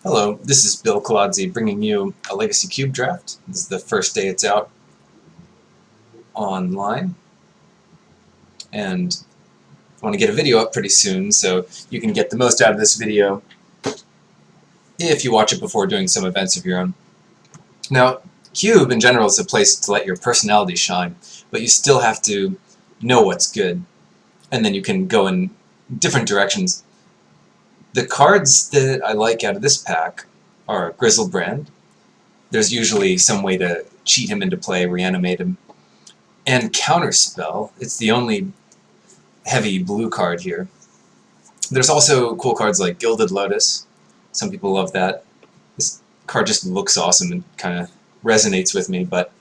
Hello, this is Bill Colodzi bringing you a Legacy Cube draft. This is the first day it's out online, and I want to get a video up pretty soon so you can get the most out of this video if you watch it before doing some events of your own. Now, Cube in general is a place to let your personality shine, but you still have to know what's good, and then you can go in different directions. The cards that I like out of this pack are Griselbrand. There's usually some way to cheat him into play, reanimate him. And Counterspell, it's the only heavy blue card here. There's also cool cards like Gilded Lotus. Some people love that. This card just looks awesome and kind of resonates with me, but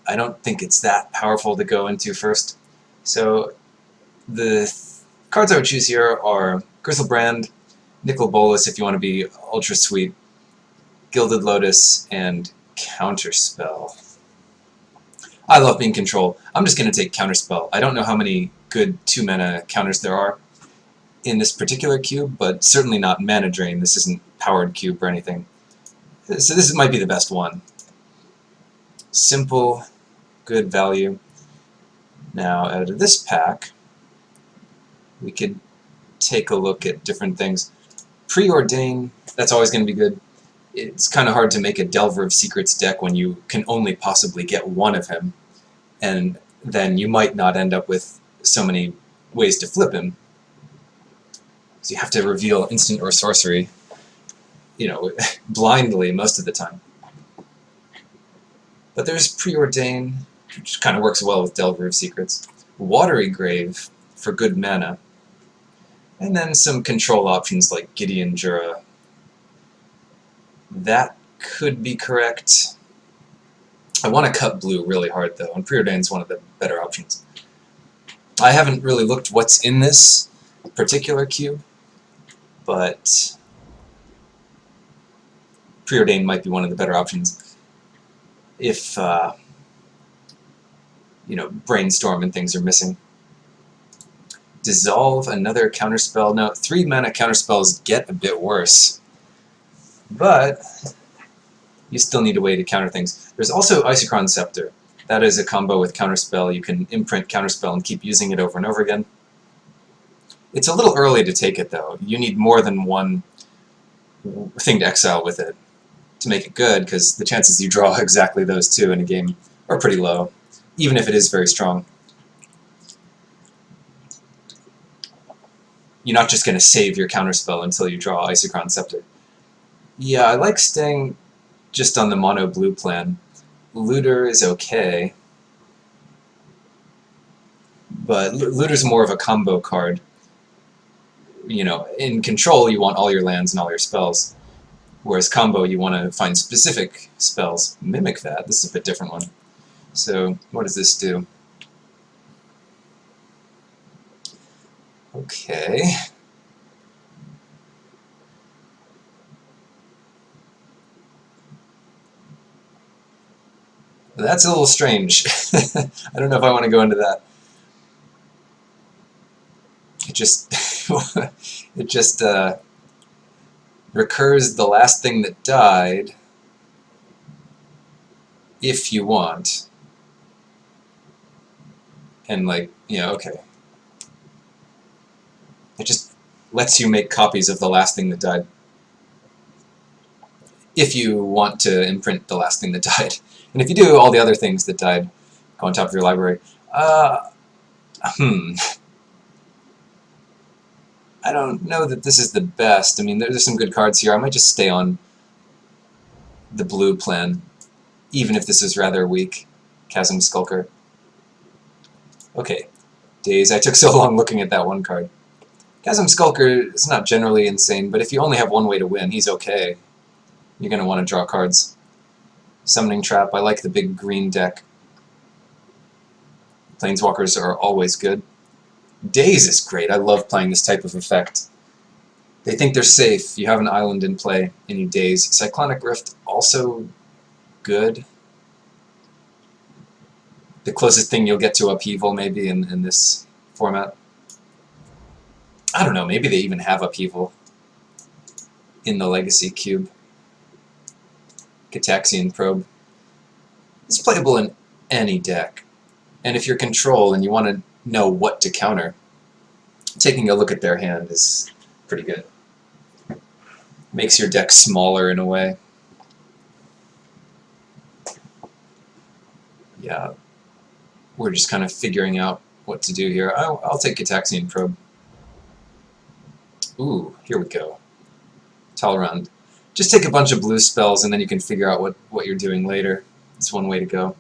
I don't think it's that powerful to go into first. So the cards I would choose here are Griselbrand, Nicol Bolas if you want to be ultra sweet, Gilded Lotus, and Counterspell. I love being control. I'm just going to take Counterspell. I don't know how many good 2-mana counters there are in this particular cube, but certainly not mana drain. This isn't powered cube or anything. So this might be the best one. Simple, good value. Now out of this pack, we could take a look at different things. Preordain, that's always going to be good. It's kind of hard to make a Delver of Secrets deck when you can only possibly get one of him, and then you might not end up with so many ways to flip him. So you have to reveal instant or sorcery, blindly most of the time. But there's Preordain, which kind of works well with Delver of Secrets. Watery Grave for good mana. And then some control options like Gideon Jura. That could be correct. I want to cut blue really hard though, and Preordain's one of the better options. I haven't really looked what's in this particular cube, but Preordain might be one of the better options if Brainstorm and things are missing. Dissolve, another counterspell. Now, 3-mana counterspells get a bit worse, but you still need a way to counter things. There's also Isochron Scepter. That is a combo with Counterspell. You can imprint Counterspell and keep using it over and over again. It's a little early to take it, though. You need more than one thing to exile with it to make it good, because the chances you draw exactly those two in a game are pretty low, even if it is very strong. You're not just going to save your Counterspell until you draw Isochron Scepter. Yeah, I like staying just on the mono blue plan. Looter is okay, but Looter's more of a combo card. In control you want all your lands and all your spells, whereas combo you want to find specific spells. Mimic that, this is a bit different one. So what does this do? Okay. That's a little strange. I don't know if I want to go into that. It just recurs the last thing that died if you want. And okay. It just lets you make copies of the last thing that died if you want to imprint the last thing that died. And if you do, all the other things that died go on top of your library. I don't know that this is the best. I mean, there's some good cards here. I might just stay on the blue plan, even if this is rather weak. Chasm Skulker. Okay. Days. I took so long looking at that one card. Chasm Skulker is not generally insane, but if you only have one way to win, he's okay. You're going to want to draw cards. Summoning Trap. I like the big green deck. Planeswalkers are always good. Daze is great. I love playing this type of effect. They think they're safe. You have an island in play, and you daze. Cyclonic Rift, also good. The closest thing you'll get to Upheaval, maybe, in this format. I don't know, maybe they even have Upheaval. in the Legacy Cube. Gitaxian Probe. It's playable in any deck. And if you're Control and you want to know what to counter, taking a look at their hand is pretty good. Makes your deck smaller in a way. Yeah, we're just kind of figuring out what to do here. I'll take Gitaxian Probe. Ooh, here we go. Talrand. Just take a bunch of blue spells and then you can figure out what you're doing later. That's one way to go.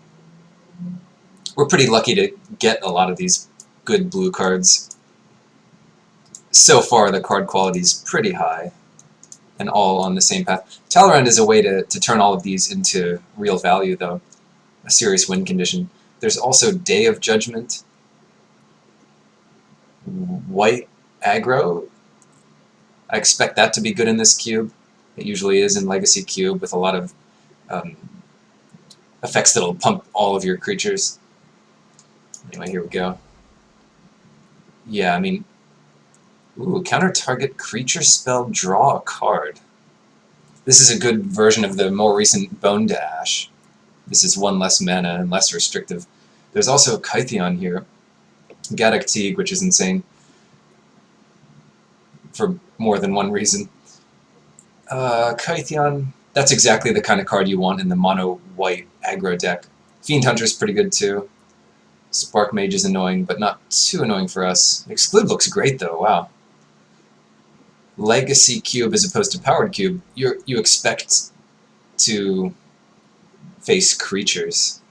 We're pretty lucky to get a lot of these good blue cards. So far the card quality is pretty high and all on the same path. Talrand is a way to turn all of these into real value though. A serious win condition. There's also Day of Judgment. White aggro. I expect that to be good in this cube. It usually is in Legacy Cube with a lot of effects that'll pump all of your creatures. Anyway, here we go. Yeah, I mean, ooh, counter target creature spell, draw a card. This is a good version of the more recent Bone Dash. This is one less mana and less restrictive. There's also Kytheon here. Gaddock Teague, which is insane. For more than one reason. Kytheon, that's exactly the kind of card you want in the mono-white aggro deck. Fiend Hunter's pretty good too. Spark Mage is annoying, but not too annoying for us. Exclude looks great though, wow. Legacy Cube as opposed to Powered Cube, you expect to face creatures.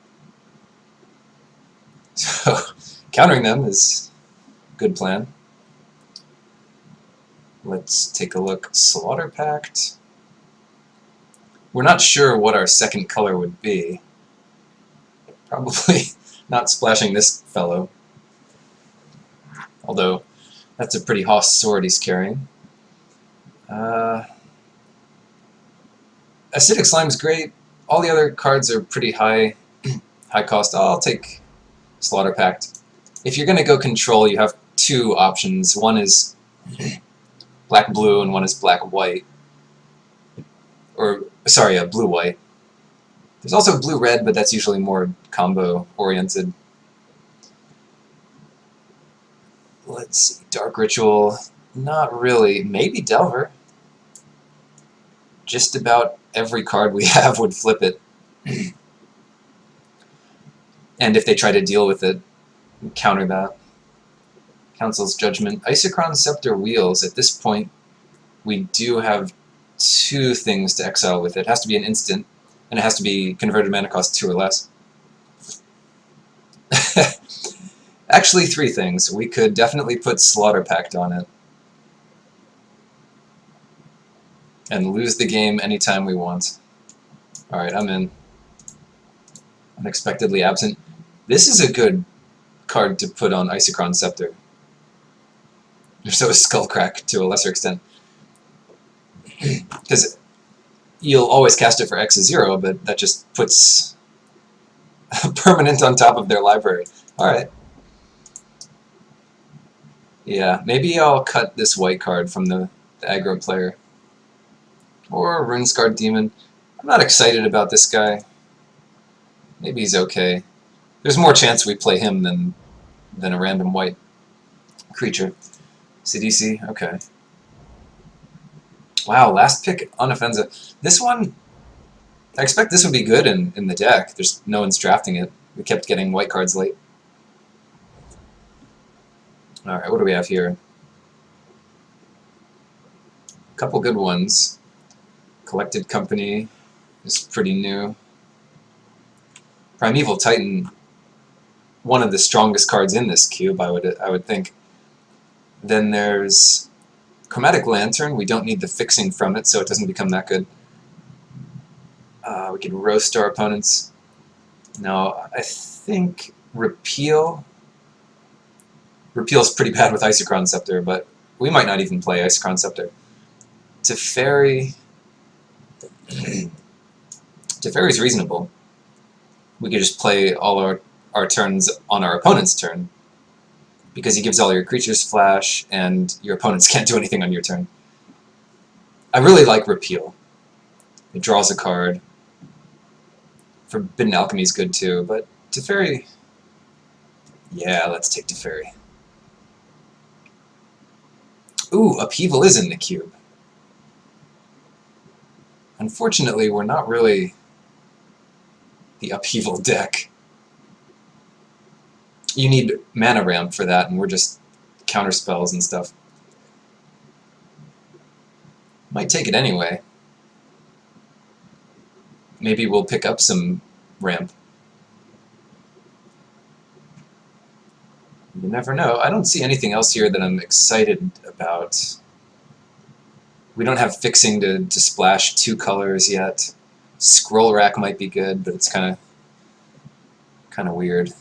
So, countering them is a good plan. Let's take a look. Slaughter Pact. We're not sure what our second color would be. Probably not splashing this fellow. Although, that's a pretty hoss sword he's carrying. Acidic Slime's great. All the other cards are pretty high cost. I'll take Slaughter Pact. If you're going to go Control, you have two options. One is black-blue and one is black-white. Or, sorry, blue-white. There's also blue-red, but that's usually more combo-oriented. Let's see, Dark Ritual, not really. Maybe Delver. Just about every card we have would flip it. And if they try to deal with it, counter that. Council's Judgment. Isochron Scepter Wheels. At this point, we do have two things to exile with it. It has to be an instant, and it has to be converted mana cost 2 or less. Actually, 3 things. We could definitely put Slaughter Pact on it. And lose the game anytime we want. Alright, I'm in. Unexpectedly Absent. This is a good card to put on Isochron Scepter. So is Skullcrack to a lesser extent. Because you'll always cast it for X is 0, but that just puts a permanent on top of their library. Alright. Yeah, maybe I'll cut this white card from the aggro player. Or Runescarred Demon. I'm not excited about this guy. Maybe he's okay. There's more chance we play him than a random white creature. CDC, okay. Wow, last pick Unoffensive. This one, I expect this would be good in the deck. There's no one's drafting it. We kept getting white cards late. Alright, what do we have here? A couple good ones. Collected Company is pretty new. Primeval Titan, one of the strongest cards in this cube, I would think. Then there's Chromatic Lantern. We don't need the fixing from it, so it doesn't become that good. We can roast our opponents. No, I think Repeal. Repeal's pretty bad with Isochron Scepter, but we might not even play Isochron Scepter. Teferi. Teferi's reasonable. We could just play all our turns on our opponent's turn, because he gives all your creatures flash, and your opponents can't do anything on your turn. I really like Repeal. It draws a card. Forbidden Alchemy is good too, but Teferi... Yeah, let's take Teferi. Ooh, Upheaval is in the cube. Unfortunately, we're not really the Upheaval deck. You need mana ramp for that, and we're just counter spells and stuff. Might take it anyway. Maybe we'll pick up some ramp. You never know. I don't see anything else here that I'm excited about. We don't have fixing to splash 2 colors yet. Scroll Rack might be good, but it's kind of weird.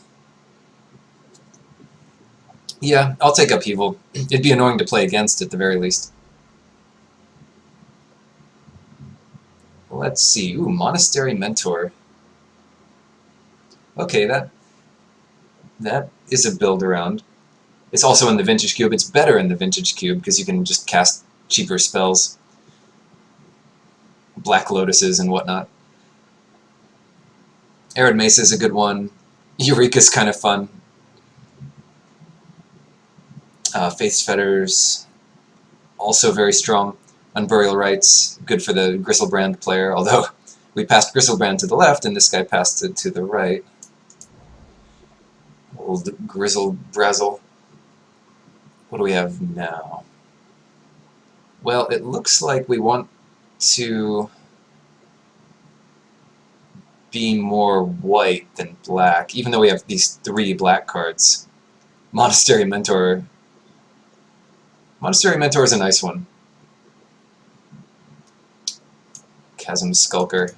Yeah, I'll take Upheaval. It'd be annoying to play against at the very least. Let's see. Ooh, Monastery Mentor. Okay, that is a build around. It's also in the Vintage Cube. It's better in the Vintage Cube because you can just cast cheaper spells. Black Lotuses and whatnot. Arid Mesa is a good one. Eureka's kind of fun. Faith's Fetters, also very strong. Unburial Rites, good for the Griselbrand player, although we passed Griselbrand to the left and this guy passed it to the right. Old Griselbrazzle. What do we have now? Well, it looks like we want to be more white than black, even though we have these 3 black cards. Monastery Mentor. Monastery Mentor is a nice one. Chasm Skulker.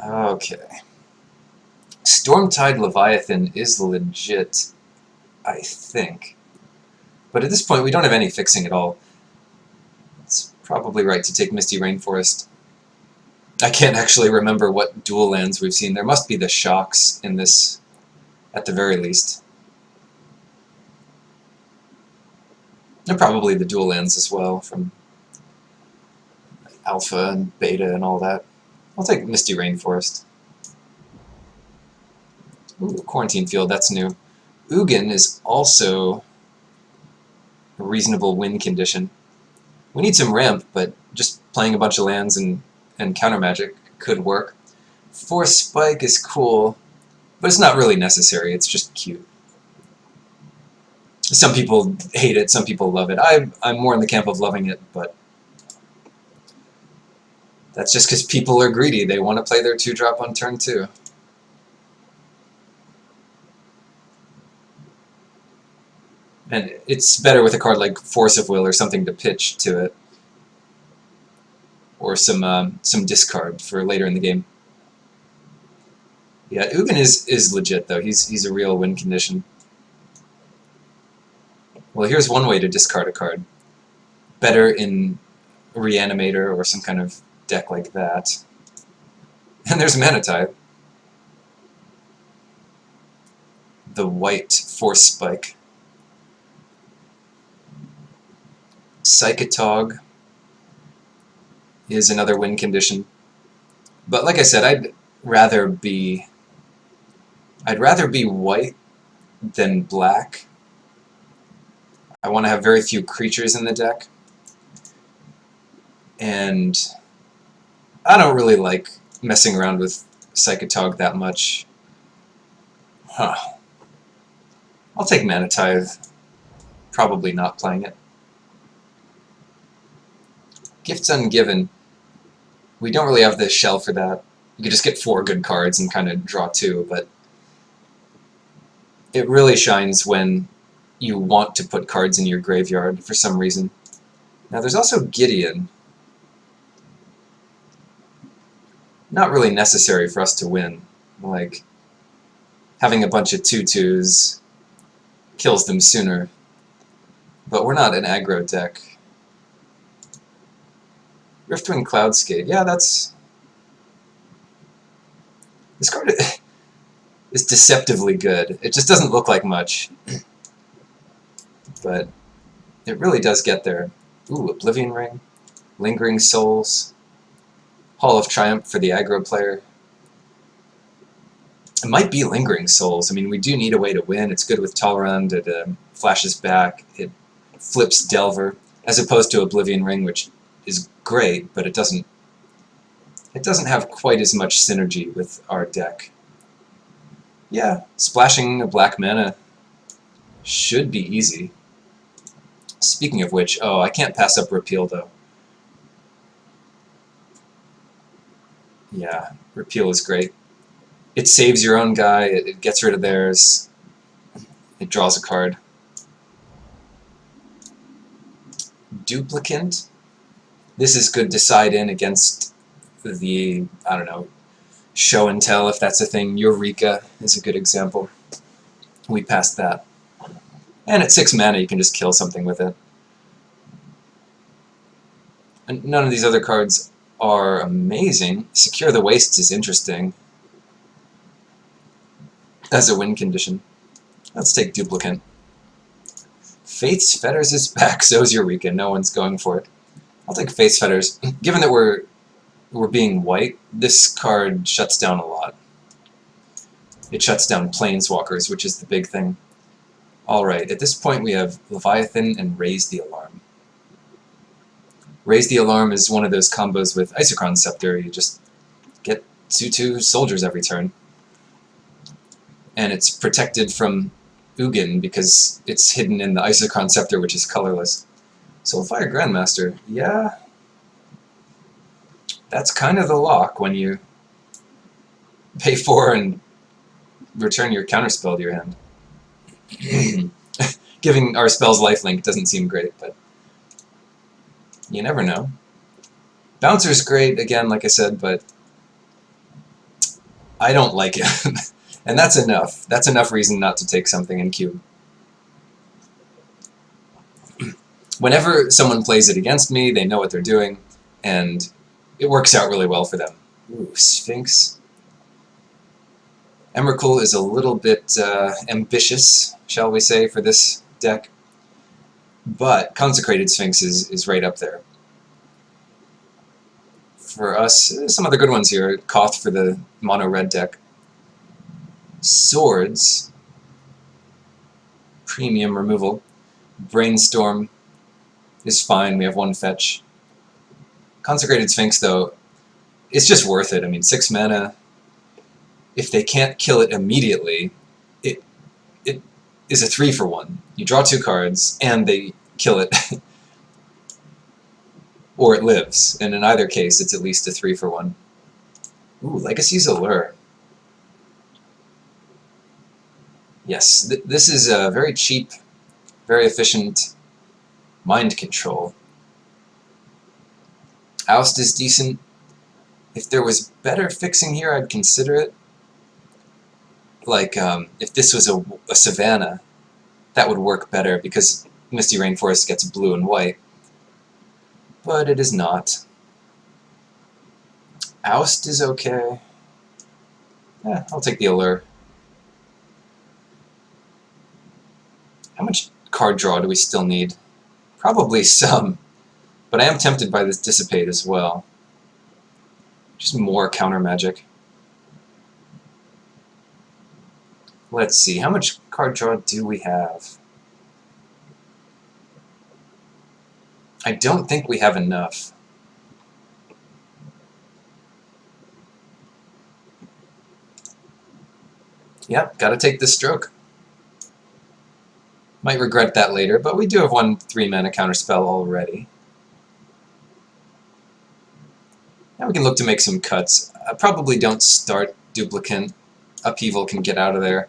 Okay. Stormtide Leviathan is legit, I think. But at this point, we don't have any fixing at all. It's probably right to take Misty Rainforest. I can't actually remember what dual lands we've seen. There must be the Shocks in this, at the very least. And probably the dual lands as well, from Alpha and Beta and all that. I'll take Misty Rainforest. Ooh, Quarantine Field, that's new. Ugin is also a reasonable win condition. We need some ramp, but just playing a bunch of lands and counter magic could work. Force Spike is cool, but it's not really necessary, it's just cute. Some people hate it, some people love it. I'm more in the camp of loving it, but that's just because people are greedy. They want to play their 2-drop on turn 2. And it's better with a card like Force of Will or something to pitch to it. Or some discard for later in the game. Yeah, Ugin is legit though. He's a real win condition. Well, here's one way to discard a card. Better in Reanimator or some kind of deck like that. And there's Manatide. The white Force Spike. Psychotog is another win condition. But like I said, I'd rather be white than black. I want to have very few creatures in the deck. And I don't really like messing around with Psychotog that much. Huh. I'll take Mana Tithe. Probably not playing it. Gifts Ungiven. We don't really have the shell for that. You could just get 4 good cards and kind of draw 2, but it really shines when you want to put cards in your graveyard for some reason. Now there's also Gideon. Not really necessary for us to win. Like, having a bunch of 2/2s kills them sooner. But we're not an aggro deck. Riftwing Cloudskate. Yeah, that's... This card is deceptively good. It just doesn't look like much. But it really does get there. Ooh, Oblivion Ring. Lingering Souls, Hall of Triumph for the aggro player. It might be Lingering Souls. I mean, we do need a way to win. It's good with Talrand. It flashes back. It flips Delver, as opposed to Oblivion Ring, which is great, but it doesn't have quite as much synergy with our deck. Yeah, splashing a black mana should be easy. Speaking of which, oh, I can't pass up Repeal, though. Yeah, Repeal is great. It saves your own guy, it gets rid of theirs, it draws a card. Duplicant. This is good to side in against the, I don't know, show and tell, if that's a thing. Eureka is a good example. We passed that. And at 6 mana you can just kill something with it. And none of these other cards are amazing. Secure the Wastes is interesting as a win condition. Let's take Duplicant. Faith's Fetters is back, so is Eureka. No one's going for it. I'll take Faith's Fetters. Given that we're being white, this card shuts down a lot. It shuts down Planeswalkers, which is the big thing. Alright, at this point we have Leviathan and Raise the Alarm. Raise the Alarm is one of those combos with Isochron Scepter. You just get 2/2 soldiers every turn. And it's protected from Ugin because it's hidden in the Isochron Scepter, which is colorless. Soulfire Grandmaster, yeah. That's kind of the lock when you pay 4 and return your counterspell to your hand. Giving our spells lifelink doesn't seem great, but you never know. Bouncer's great, again, like I said, but I don't like it. And that's enough. That's enough reason not to take something in cube. Whenever someone plays it against me, they know what they're doing, and it works out really well for them. Ooh, Sphinx. Emrakul is a little bit ambitious, shall we say, for this deck, but Consecrated Sphinx is right up there. For us, some other good ones here. Koth for the mono-red deck. Swords. Premium removal. Brainstorm is fine, we have 1 fetch. Consecrated Sphinx, though, it's just worth it. I mean, 6 mana, if they can't kill it immediately, it is a 3-for-1. You draw 2 cards, and they kill it. Or it lives, and in either case, it's at least a 3-for-1. Ooh, Legacy's Allure. Yes, this is a very cheap, very efficient mind control. Oust is decent. If there was better fixing here, I'd consider it. Like, if this was a Savannah, that would work better, because Misty Rainforest gets blue and white. But it is not. Oust is okay. Yeah, I'll take the Allure. How much card draw do we still need? Probably some, but I am tempted by this Dissipate as well. Just more counter magic. Let's see, how much card draw do we have? I don't think we have enough. Yep, gotta take this stroke. Might regret that later, but we do have 1 3-mana counterspell already. Now we can look to make some cuts. I probably don't start Duplicant. Upheaval can get out of there.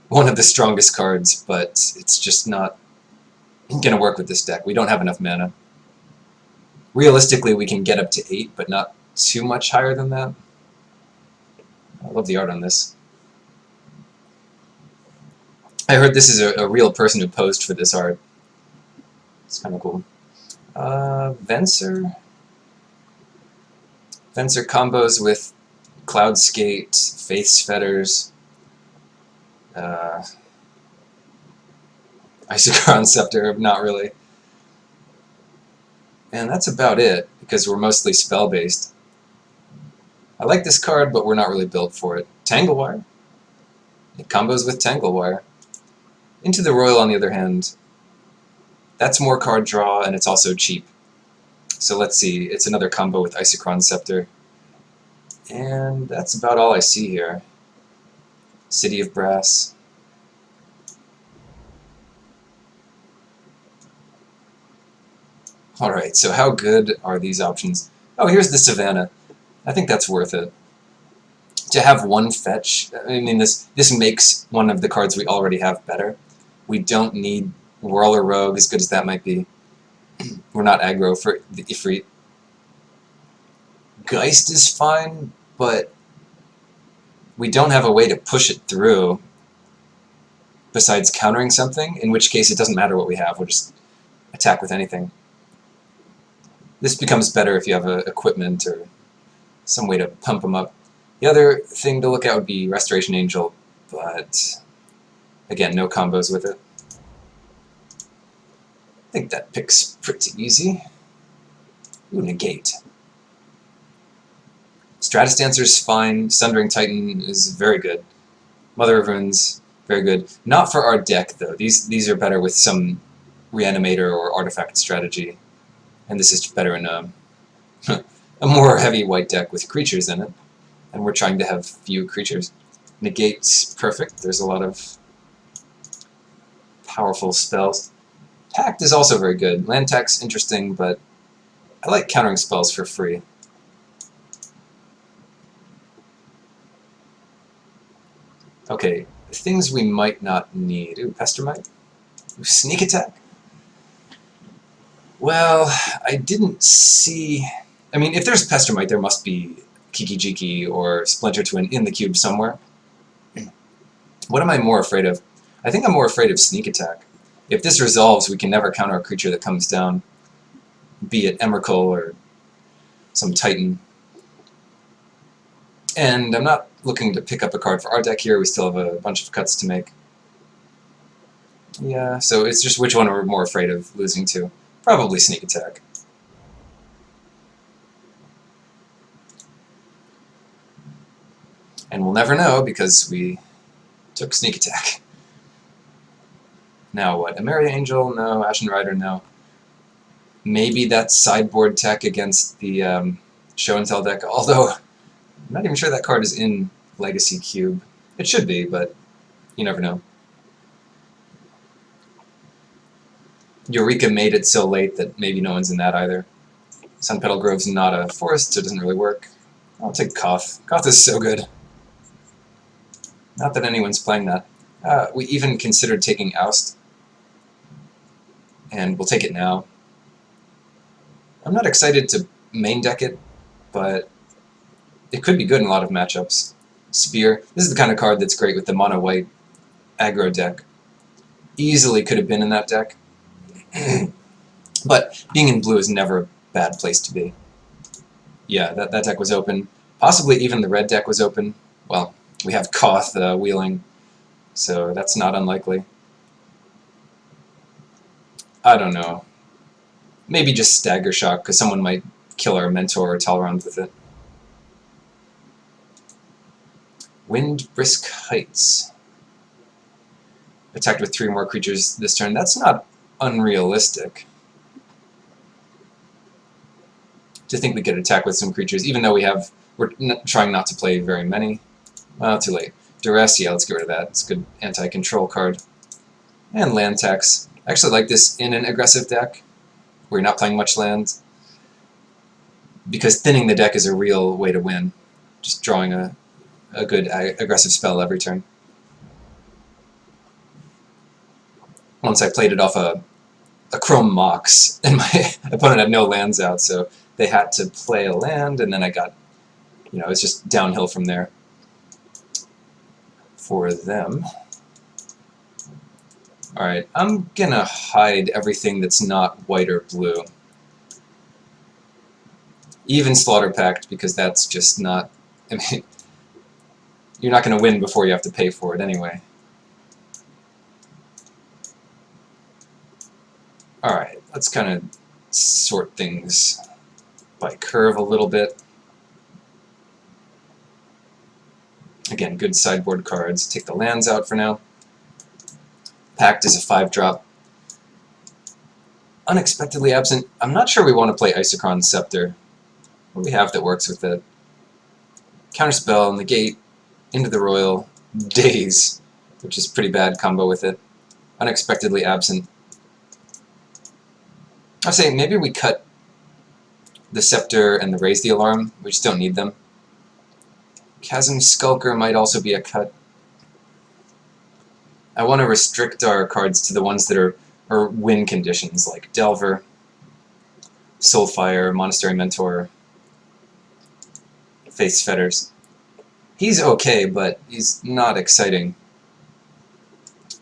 One of the strongest cards, but it's just not gonna work with this deck. We don't have enough mana. Realistically, we can get up to 8, but not too much higher than that. I love the art on this. I heard this is a real person who posed for this art. It's kind of cool. Venser. Venser combos with Cloudskate, Faith's Fetters, Isochron Scepter, not really. And that's about it, because we're mostly spell-based. I like this card, but we're not really built for it. Tanglewire. It combos with Tanglewire. Into the Royal, on the other hand, that's more card draw, and it's also cheap. So let's see, it's another combo with Isochron Scepter. And that's about all I see here. City of Brass. Alright, so how good are these options? Oh, here's the Savannah. I think that's worth it. To have one fetch, I mean, this makes one of the cards we already have better. We don't need Whirler Rogue, as good as that might be. We're not aggro for the Ifrit. Geist is fine, but we don't have a way to push it through besides countering something, in which case it doesn't matter what we have, we'll just attack with anything. This becomes better if you have equipment or some way to pump them up. The other thing to look at would be Restoration Angel, but again, no combos with it. I think that pick's pretty easy. Ooh, Negate. Stratus Dancer's fine. Sundering Titan is very good. Mother of Runes, very good. Not for our deck, though. These are better with some Reanimator or Artifact strategy. And this is better in a more heavy white deck with creatures in it. And we're trying to have few creatures. Negate's perfect. There's a lot of powerful spells. Pact is also very good. Land tax, interesting, but I like countering spells for free. Okay, things we might not need. Ooh, Pestermite? Ooh, Sneak Attack? Well, I didn't see... I mean, if there's Pestermite, there must be Kiki-Jiki or Splinter Twin in the cube somewhere. What am I more afraid of? I think I'm more afraid of Sneak Attack. If this resolves, we can never counter a creature that comes down, be it Emrakul or some Titan. And I'm not looking to pick up a card for our deck here, we still have a bunch of cuts to make. Yeah, so it's just which one we're more afraid of losing to. Probably Sneak Attack. And we'll never know because we took Sneak Attack. Now what? Emeria Angel? No. Ashen Rider? No. Maybe that's sideboard tech against the Show and Tell deck, although I'm not even sure that card is in Legacy Cube. It should be, but you never know. Eureka made it so late that maybe no one's in that either. Sunpetal Grove's not a forest, so it doesn't really work. I'll take Koth. Koth is so good. Not that anyone's playing that. We even considered taking Oust, and we'll take it now. I'm not excited to main deck it, but it could be good in a lot of matchups. Spear. This is the kind of card that's great with the mono-white aggro deck. Easily could have been in that deck. But being in blue is never a bad place to be. Yeah, that deck was open. Possibly even the red deck was open. Well, we have Koth wheeling, so that's not unlikely. I don't know. Maybe just Stagger Shock, because someone might kill our Mentor or Talrond with it. Windbrisk Heights. Attacked with 3 more creatures this turn. That's not unrealistic. To think we could attack with some creatures, even though we're trying not to play very many. Well, too late. Duress, yeah, let's get rid of that. It's a good anti-control card. And land tax. I actually like this in an aggressive deck, where you're not playing much land, because thinning the deck is a real way to win. Just drawing a good aggressive spell every turn. Once I played it off a Chrome Mox, and my opponent had no lands out, so they had to play a land, and then I got, it's just downhill from there for them. Alright, I'm gonna hide everything that's not white or blue. Even Slaughter Pact, because that's just not... I mean, you're not gonna win before you have to pay for it anyway. Alright, let's kind of sort things by curve a little bit. Again, good sideboard cards. Take the lands out for now. Pact is a 5-drop. Unexpectedly Absent. I'm not sure we want to play Isochron Scepter. What do we have that works with it? Counterspell, Negate, Into the Royal, Daze, which is pretty bad combo with it. Unexpectedly Absent. I was saying maybe we cut the Scepter and the Raise the Alarm. We just don't need them. Chasm Skulker might also be a cut. I want to restrict our cards to the ones that are win conditions, like Delver, Soulfire, Monastery Mentor, Face Fetters. He's okay, but he's not exciting.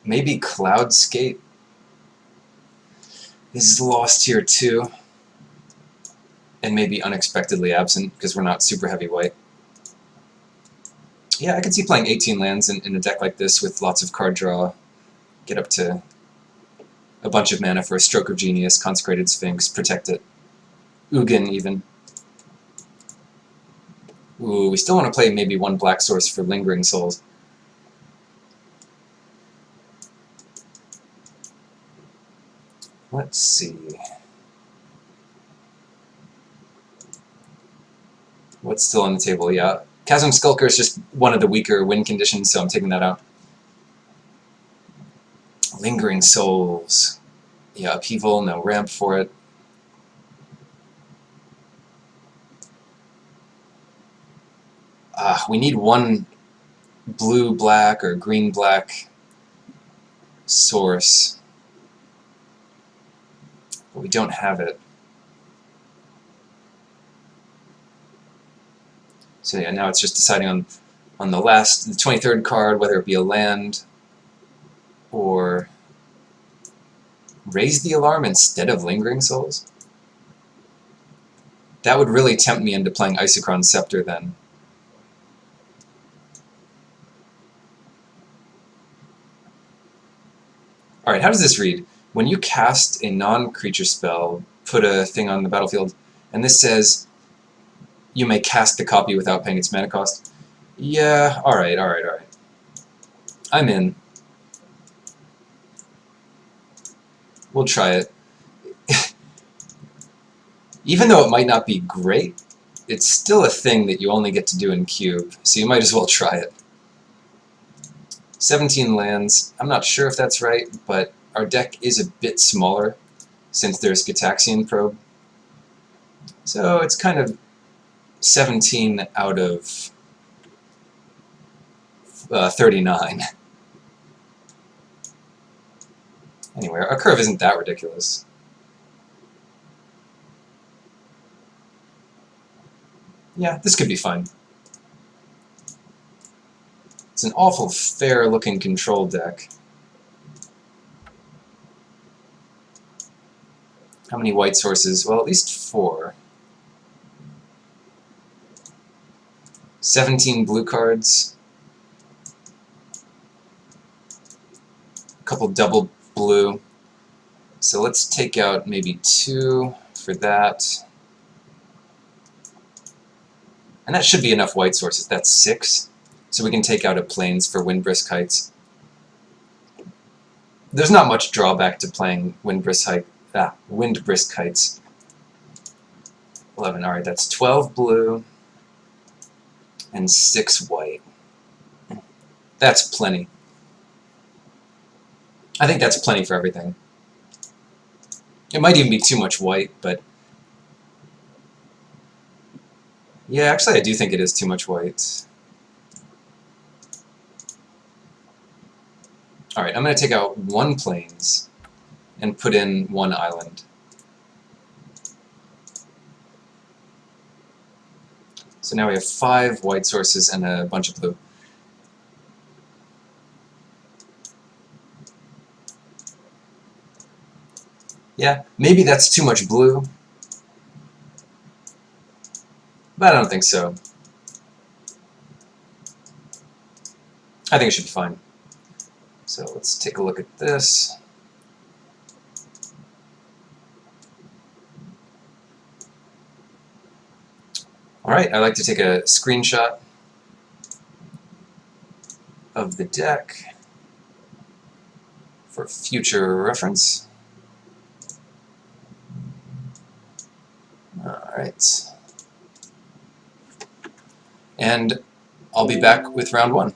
Maybe Cloudskate is lost here too. And maybe Unexpectedly Absent, because we're not super heavy white. Yeah, I could see playing 18 lands in a deck like this with lots of card draw. Get up to a bunch of mana for a Stroke of Genius, Consecrated Sphinx, Protect It. Ugin, even. Ooh, we still want to play maybe one black source for Lingering Souls. Let's see. What's still on the table? Yeah, Chasm Skulker is just one of the weaker win conditions, so I'm taking that out. Lingering Souls. Yeah, Upheaval, no ramp for it. We need one blue-black or green-black source, but we don't have it. So yeah, now it's just deciding on the 23rd card, whether it be a land or Raise the Alarm instead of Lingering Souls. That would really tempt me into playing Isochron Scepter then. Alright, how does this read? When you cast a non-creature spell, put a thing on the battlefield, and this says you may cast the copy without paying its mana cost. Yeah, alright. I'm in. We'll try it. Even though it might not be great, it's still a thing that you only get to do in Cube, so you might as well try it. 17 lands. I'm not sure if that's right, but our deck is a bit smaller since there's Gitaxian Probe. So it's kind of 17 out of 39. Anyway, our curve isn't that ridiculous. Yeah, this could be fine. It's an awful fair-looking control deck. How many white sources? Well, at least 4. 17 blue cards. A couple double blue. So let's take out maybe 2 for that. And that should be enough white sources. That's 6. So we can take out a Plains for Windbrisk Heights. There's not much drawback to playing Windbrisk Heights. 11. Alright, that's 12 blue and 6 white. That's plenty. I think that's plenty for everything. It might even be too much white, but yeah, actually I do think it is too much white. Alright, I'm going to take out 1 Plains and put in 1 island. So now we have 5 white sources and a bunch of blue. Yeah, maybe that's too much blue, but I don't think so. I think it should be fine. So let's take a look at this. Alright, I like to take a screenshot of the deck for future reference. Alright. And I'll be back with round 1.